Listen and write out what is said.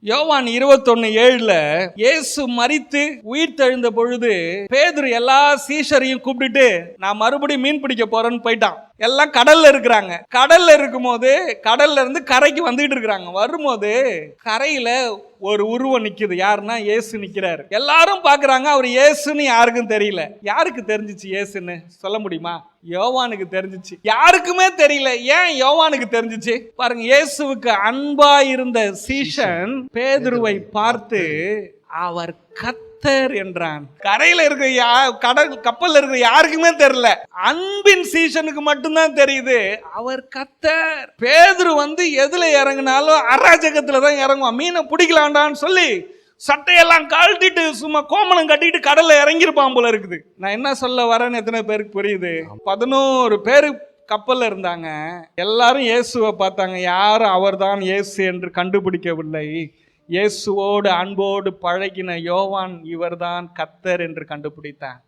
யோவான் 21:7 இயேசு மரித்து உயிர் தெழுந்த பொழுது பேதுரு எல்லா சீஷரையும் கூப்பிட்டுட்டு நான் மறுபடியும் மீன் பிடிக்க போறேன்னு போயிட்டான். எல்லாம் கடல்ல இருக்கிறாங்க. கடல்ல இருக்கும்போது கடல்ல இருந்து கரைக்கு வந்துட்டு இருக்கிறாங்க. வரும்போது கரையில ஒரு உருவம் நிக்குது. யாருன்னா இயேசு நிக்கிறாரு. எல்லாரும் பாக்குறாங்க. அவர் இயேசுன்னு யாருக்கும் தெரியல. யாருக்கு தெரிஞ்சிச்சு இயேசுன்னு சொல்ல முடியுமா? யோவானுக்கு தெரிஞ்சிச்சு. யாருக்குமே தெரியல. ஏன் யோவானுக்கு தெரிஞ்சிச்சு பாருங்க. இயேசுவுக்கு அன்பா இருந்த சீஷன் பேதுருவை பார்த்து அவர் கர்த்தர் என்றான். கரையில இருக்க கடல் கப்பல்ல இருக்கிற யாருக்குமே தெரியல. அன்பின் சீஷனுக்கு மட்டும்தான் தெரியுது அவர் கர்த்தர். பேதுரு எதுல இறங்கினாலும் அராஜகத்துல தான் இறங்குவான். மீனை பிடிக்கலாண்டான்னு சொல்லி சட்டையெல்லாம் கழட்டிட்டு சும்மா கோமணம் கட்டிட்டு கடல்ல இறங்கிருப்பான் போல இருக்குது. நான் என்ன சொல்ல வரேன்னு எத்தனை பேருக்கு புரியுது? 11 பேரு கப்பல்ல இருந்தாங்க. எல்லாரும் இயேசுவை பார்த்தாங்க. யாரும் அவர்தான் இயேசு என்று கண்டுபிடிக்கவில்லை. இயேசுவோடு அன்போடு பழகின யோவான் இவர்தான் கர்த்தர் என்று கண்டுபிடித்தான்.